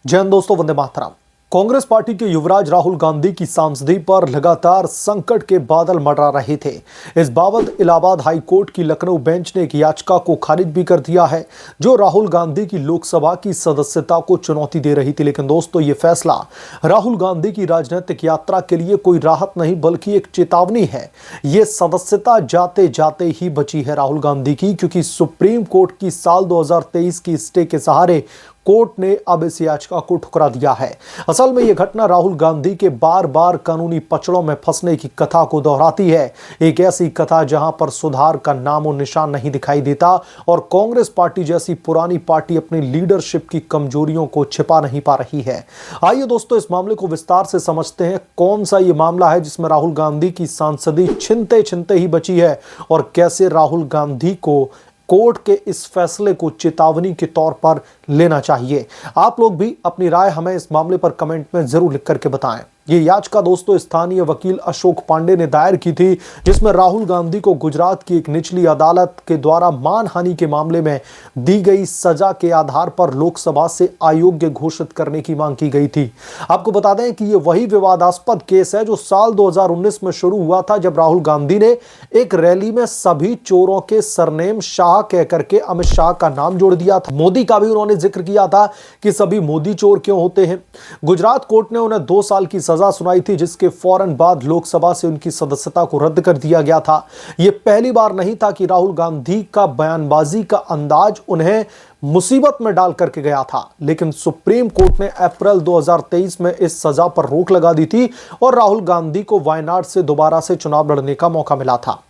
जय हिंद दोस्तों, वंदे मातरम। कांग्रेस पार्टी के युवराज राहुल गांधी की सांसदी पर लगातार संकट के बादल मंडरा रहे थे। इस बाबत इलाहाबाद हाई कोर्ट की लखनऊ बेंच ने एक याचिका को खारिज भी कर दिया है जो राहुल गांधी की लोकसभा की सदस्यता को चुनौती दे रही थी। लेकिन दोस्तों, ये फैसला राहुल गांधी की राजनीतिक यात्रा के लिए कोई राहत नहीं बल्कि एक चेतावनी है। ये सदस्यता जाते जाते ही बची है राहुल गांधी की, क्योंकि सुप्रीम कोर्ट की साल 2023 की स्टे के सहारे कोर्ट ने अब इस याचिका को ठुकरा दिया है। असल में यह घटना राहुल गांधी के बार बार कानूनी पचड़ों में फंसने की कथा को दोहराती है। एक ऐसी कथा जहां पर सुधार का नामो निशान नहीं दिखाई देता और कांग्रेस पार्टी जैसी पुरानी पार्टी अपनी लीडरशिप की कमजोरियों को छिपा नहीं पा रही है। आइए दोस्तों, इस मामले को विस्तार से समझते हैं। कौन सा यह मामला है जिसमें राहुल गांधी की सांसदी छिनते छिनते ही बची है और कैसे राहुल गांधी को कोर्ट के इस फैसले को चेतावनी के तौर पर लेना चाहिए। आप लोग भी अपनी राय हमें इस मामले पर कमेंट में जरूर लिख करके बताएं। ये याचिका दोस्तों स्थानीय वकील अशोक पांडे ने दायर की थी, जिसमें राहुल गांधी को गुजरात की एक निचली अदालत के द्वारा मानहानि के मामले में दी गई सजा के आधार पर लोकसभा से अयोग्य घोषित करने की मांग की गई थी। आपको बता दें कि यह वही विवादास्पद केस है जो साल 2019 में शुरू हुआ था, जब राहुल गांधी ने एक रैली में सभी चोरों के सरनेम शाह कह करके अमित शाह का नाम जोड़ दिया था। मोदी का भी उन्होंने जिक्र किया था कि सभी मोदी चोर क्यों होते हैं। गुजरात कोर्ट ने उन्हें 2 साल की सजा सुनाई थी, जिसके फौरन बाद लोकसभा से उनकी सदस्यता को रद्द कर दिया गया था। यह पहली बार नहीं था कि राहुल गांधी का बयानबाजी का अंदाज उन्हें मुसीबत में डाल करके गया था, लेकिन सुप्रीम कोर्ट ने अप्रैल 2023 में इस सजा पर रोक लगा दी थी और राहुल गांधी को वायनाड से दोबारा से चुनाव लड़ने का मौका मिला था।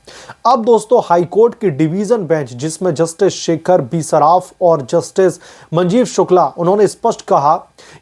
अब दोस्तों, हाई कोर्ट की डिवीजन बेंच, जिसमें जस्टिस शेखर बी सराफ और जस्टिस मंजीव शुक्ला, उन्होंने स्पष्ट कहा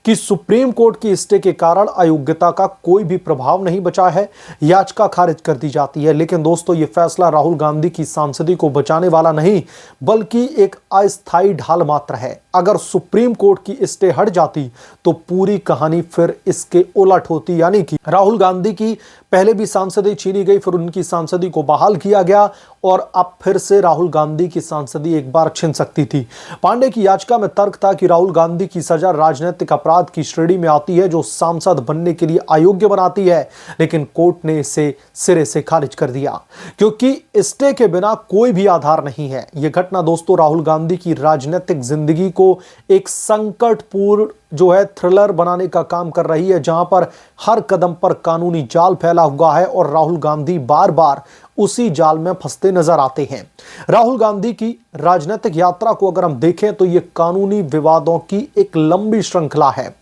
कि सुप्रीम कोर्ट की स्टे के कारण अयोग्यता का कोई भी प्रभाव नहीं बचा है, याचिका खारिज कर दी जाती है। लेकिन दोस्तों, यह फैसला राहुल गांधी की सांसदी को बचाने वाला नहीं बल्कि एक अस्थायी ढाल मात्र है। अगर सुप्रीम कोर्ट की स्टे हट जाती तो पूरी कहानी फिर इसके उलट होती, यानी कि राहुल गांधी की पहले भी सांसदी छीनी गई, फिर उनकी सांसदी को बहाल किया गया और अब फिर से राहुल गांधी की सांसदी एक बार छिन सकती थी। पांडे की याचिका में तर्क था कि राहुल गांधी की सजा राजनीतिक अपराध की श्रेणी में आती है जो सांसद बनने के लिए अयोग्य बनाती है, लेकिन कोर्ट ने इसे सिरे से खारिज कर दिया क्योंकि स्टे के बिना कोई भी आधार नहीं है। यह घटना दोस्तों राहुल गांधी की राजनीतिक जिंदगी को एक संकटपूर्ण थ्रिलर बनाने का काम कर रही है, जहां पर हर कदम पर कानूनी जाल फैला हुआ है और राहुल गांधी बार बार उसी जाल में फंसते नजर आते हैं। राहुल गांधी की राजनीतिक यात्रा को अगर हम देखें तो यह कानूनी विवादों की एक लंबी श्रृंखला है।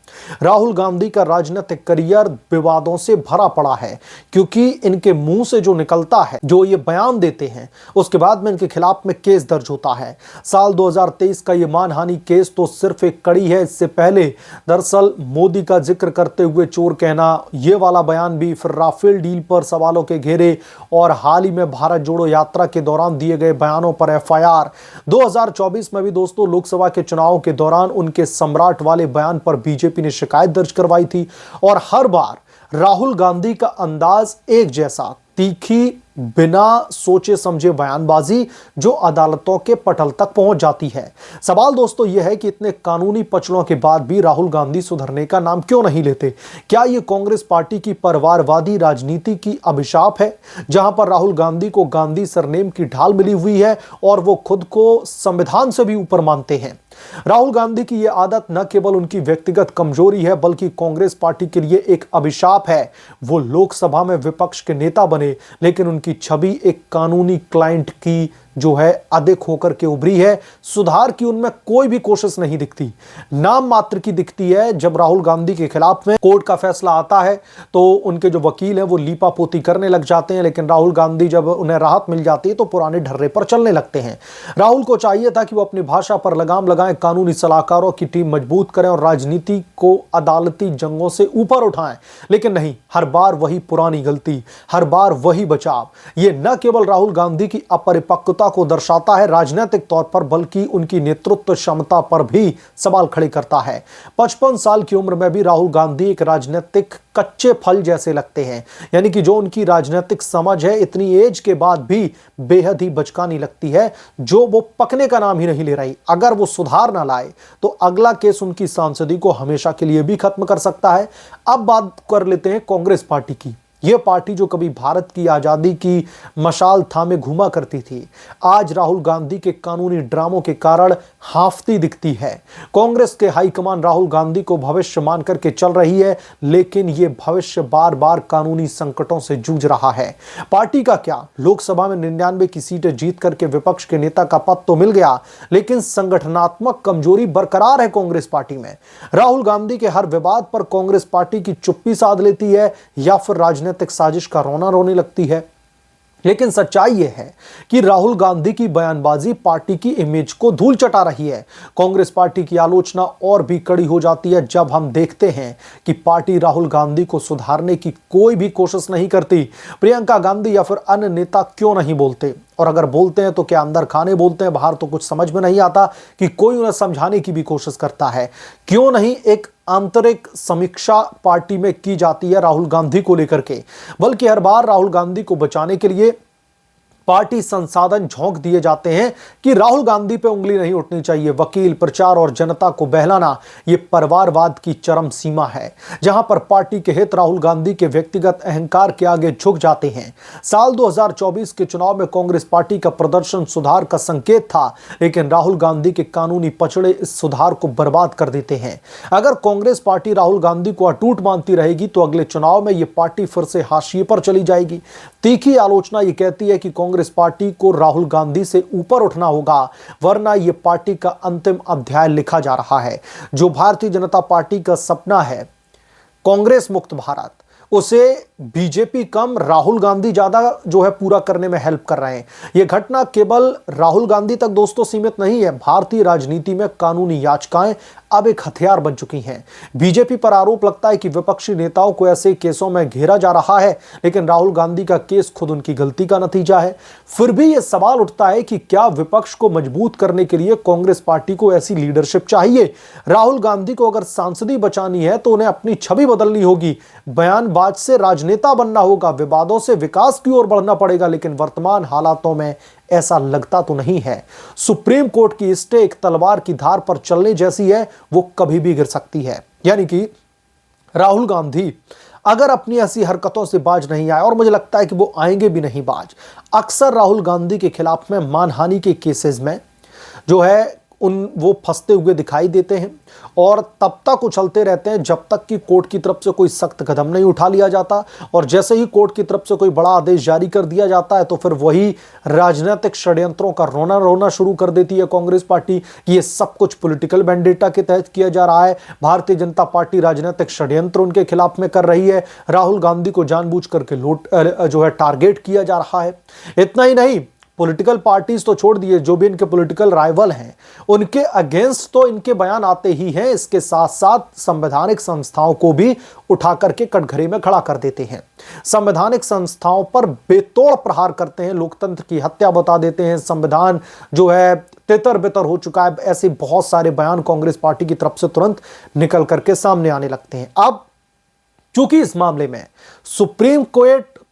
राहुल गांधी का राजनीतिक करियर विवादों से भरा पड़ा है, क्योंकि इनके मुंह से जो निकलता है, जो ये बयान देते हैं, उसके बाद में इनके खिलाफ में केस दर्ज होता है। साल 2023 का ये मानहानि केस तो सिर्फ एक कड़ी है। इससे पहले दरअसल मोदी का जिक्र करते हुए चोर कहना, ये वाला बयान भी, फिर राफेल डील पर सवालों के घेरे और हाल ही में भारत जोड़ो यात्रा के दौरान दिए गए बयानों पर एफआईआर। 2024 में भी दोस्तों लोकसभा के चुनाव के दौरान उनके सम्राट वाले बयान पर बीजेपी ने शिकायत दर्ज करवाई थी और हर बार राहुल गांधी का अंदाज एक जैसा, तीखी, बिना सोचे समझे बयानबाजी जो अदालतों के पटल तक पहुंच जाती है। सवाल दोस्तों यह है कि इतने कानूनी पचड़ों के बाद भी राहुल गांधी सुधरने का नाम क्यों नहीं लेते? क्या यह कांग्रेस पार्टी की परिवारवादी राजनीति की अभिशाप है, जहां पर राहुल गांधी को गांधी सरनेम की ढाल मिली हुई है और वो खुद को संविधान से भी ऊपर मानते हैं? राहुल गांधी की यह आदत न केवल उनकी व्यक्तिगत कमजोरी है बल्कि कांग्रेस पार्टी के लिए एक अभिशाप है। वो लोकसभा में विपक्ष के नेता बने, लेकिन उनकी छवि एक कानूनी क्लाइंट की अधिक होकर के उभरी है। सुधार की उनमें कोई भी कोशिश नहीं दिखती, नाम मात्र की दिखती है। जब राहुल गांधी के खिलाफ में कोर्ट का फैसला आता है तो उनके जो वकील हैं वो लीपापोती करने लग जाते हैं, लेकिन राहुल गांधी जब उन्हें राहत मिल जाती है तो पुराने ढर्रे पर चलने लगते हैं। राहुल को चाहिए था कि वो अपनी भाषा पर लगाम लगाएं, कानूनी सलाहकारों की टीम मजबूत करें और राजनीति को अदालती जंगों से ऊपर उठाएं, लेकिन नहीं, हर बार वही पुरानी गलती, हर बार वही बचाव। ये न केवल राहुल गांधी की अपरिपक्वता क्षमता को दर्शाता है राजनीतिक तौर पर, बल्कि उनकी नेतृत्व क्षमता पर भी सवाल खड़े करता है। 55 साल की उम्र में भी राहुल गांधी एक राजनीतिक कच्चे फल जैसे लगते हैं, यानी कि जो उनकी राजनीतिक समझ है इतनी एज के बाद भी बेहद ही बचकानी लगती है, जो वो पकने का नाम ही नहीं ले रही। अगर वो सुधार ना लाए तो अगला केस उनकी सांसदी को हमेशा के लिए भी खत्म कर सकता है। अब बात कर लेते हैं कांग्रेस पार्टी की। यह पार्टी जो कभी भारत की आजादी की मशाल थामे घूमा करती थी, आज राहुल गांधी के कानूनी ड्रामों के कारण हाफती दिखती है। कांग्रेस के हाईकमान राहुल गांधी को भविष्य मान करके चल रही है, लेकिन यह भविष्य बार बार कानूनी संकटों से जूझ रहा है। पार्टी का क्या, लोकसभा में 99 की सीटें जीत करके विपक्ष के नेता का पद तो मिल गया, लेकिन संगठनात्मक कमजोरी बरकरार है कांग्रेस पार्टी में। राहुल गांधी के हर विवाद पर कांग्रेस पार्टी की चुप्पी साध लेती है या फिर राजनीतिक साजिश का रोना रोने लगती है। लेकिन सच्चाई यह है कि राहुल गांधी की बयानबाजी पार्टी की इमेज को धूल चटा रही है। कांग्रेस पार्टी की आलोचना और भी कड़ी हो जाती है जब हम देखते हैं कि पार्टी राहुल गांधी को सुधारने की कोई भी कोशिश नहीं करती। प्रियंका गांधी या फिर अन्य नेता क्यों नहीं बोलते, और अगर बोलते हैं तो क्या अंदर खाने बोलते हैं, बाहर तो कुछ समझ में नहीं आता कि कोई उन्हें समझाने की भी कोशिश करता है। क्यों नहीं एक आंतरिक समीक्षा पार्टी में की जाती है राहुल गांधी को लेकर के, बल्कि हर बार राहुल गांधी को बचाने के लिए पार्टी संसाधन झोंक दिए जाते हैं कि राहुल गांधी पे उंगली नहीं उठनी चाहिए। वकील, प्रचार और जनता को बहलाना, ये परिवारवाद की चरम सीमा है, जहां पर पार्टी के हित राहुल गांधी के व्यक्तिगत अहंकार के आगे झुक जाते हैं। साल 2024 के चुनाव में कांग्रेस पार्टी का प्रदर्शन सुधार का संकेत था, लेकिन राहुल गांधी के कानूनी पचड़े इस सुधार को बर्बाद कर देते हैं। अगर कांग्रेस पार्टी राहुल गांधी को अटूट मानती रहेगी तो अगले चुनाव में यह पार्टी फिर से हाशिए पर चली जाएगी। तीखी आलोचना यह कहती है कि कांग्रेस पार्टी को राहुल गांधी से ऊपर उठना होगा, वरना यह पार्टी का अंतिम अध्याय लिखा जा रहा है। जो भारतीय जनता पार्टी का सपना है कांग्रेस मुक्त भारत, उसे बीजेपी कम राहुल गांधी ज्यादा जो है पूरा करने में हेल्प कर रहे हैं। यह घटना केवल राहुल गांधी तक दोस्तों सीमित नहीं है। भारतीय राजनीति में कानूनी याचिकाएं अब एक हथियार बन चुकी हैं। बीजेपी पर आरोप लगता है कि विपक्षी नेताओं को ऐसे केसों में घेरा जा रहा है, लेकिन राहुल गांधी का केस खुद उनकी गलती का नतीजा है। फिर भी यह सवाल उठता है कि क्या विपक्ष को मजबूत करने के लिए कांग्रेस पार्टी को ऐसी लीडरशिप चाहिए? राहुल गांधी को अगर सांसदी बचानी है तो उन्हें अपनी छवि बदलनी होगी, बयानबाज से राजनेता बनना होगा, विवादों से विकास की ओर बढ़ना पड़ेगा। लेकिन वर्तमान हालातों में ऐसा लगता तो नहीं है। सुप्रीम कोर्ट की स्टे एक तलवार की धार पर चलने जैसी है, वो कभी भी गिर सकती है। यानी कि राहुल गांधी अगर अपनी ऐसी हरकतों से बाज नहीं आए, और मुझे लगता है कि वो आएंगे भी नहीं बाज। अक्सर राहुल गांधी के खिलाफ में मानहानि के केसेस में जो है वो फंसते हुए दिखाई देते हैं और तब तक उछलते रहते हैं जब तक कि कोर्ट की तरफ से कोई सख्त कदम नहीं उठा लिया जाता। और जैसे ही कोर्ट की तरफ से कोई बड़ा आदेश जारी कर दिया जाता है तो फिर वही राजनीतिक षड्यंत्रों का रोना शुरू कर देती है कांग्रेस पार्टी कि ये सब कुछ पॉलिटिकल वेंडेटा के तहत किया जा रहा है। भारतीय जनता पार्टी राजनीतिक षड्यंत्र उनके खिलाफ में कर रही है। राहुल गांधी को जानबूझ करके जो है टारगेट किया जा रहा है। इतना ही नहीं, पॉलिटिकल पार्टीज तो छोड़ दिए, जो भी इनके पॉलिटिकल राइवल हैं उनके अगेंस्ट तो इनके बयान आते ही हैं। इसके साथ साथ संवैधानिक संस्थाओं को भी उठा करके कटघरे में खड़ा कर देते हैं। संवैधानिक संस्थाओं पर बेतोड़ प्रहार करते हैं, लोकतंत्र की हत्या बता देते हैं, संविधान जो है तितर बितर हो चुका है। ऐसे बहुत सारे बयान कांग्रेस पार्टी की तरफ से तुरंत निकल करके सामने आने लगते हैं। अब चूंकि इस मामले में सुप्रीम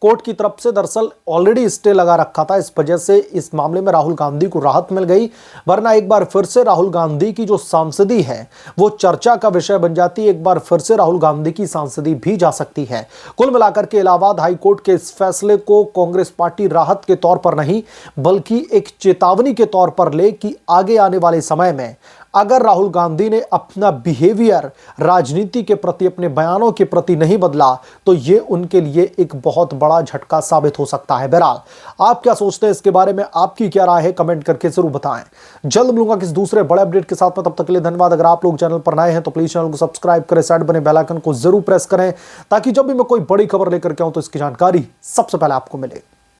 कोर्ट की तरफ से दरअसल ऑलरेडी स्टे लगा रखा था, इस वजह से इस मामले में राहुल गांधी को राहत मिल गई। वरना एक बार फिर से राहुल गांधी की जो सांसदी है वो चर्चा का विषय बन जाती है। एक बार फिर से राहुल गांधी की सांसदी भी जा सकती है। कुल मिलाकर के इलाहाबाद हाईकोर्ट के इस फैसले को कांग्रेस पार्टी राहत के तौर पर नहीं बल्कि एक चेतावनी के तौर पर ले कि आगे आने वाले समय में अगर राहुल गांधी ने अपना बिहेवियर राजनीति के प्रति, अपने बयानों के प्रति नहीं बदला तो ये उनके लिए एक बहुत बड़ा झटका साबित हो सकता है। बहरहाल आप क्या सोचते हैं इसके बारे में, आपकी क्या राय है, कमेंट करके जरूर बताएं। जल्द मिलूंगा किसी दूसरे बड़े अपडेट के साथ में, तब तक के लिए धन्यवाद। अगर आप लोग चैनल पर नए हैं तो प्लीज चैनल को सब्सक्राइब करें, साइड बने बेल आइकन को जरूर प्रेस करें ताकि जब भी मैं कोई बड़ी खबर लेकर के आऊं तो इसकी जानकारी सबसे पहले आपको मिले।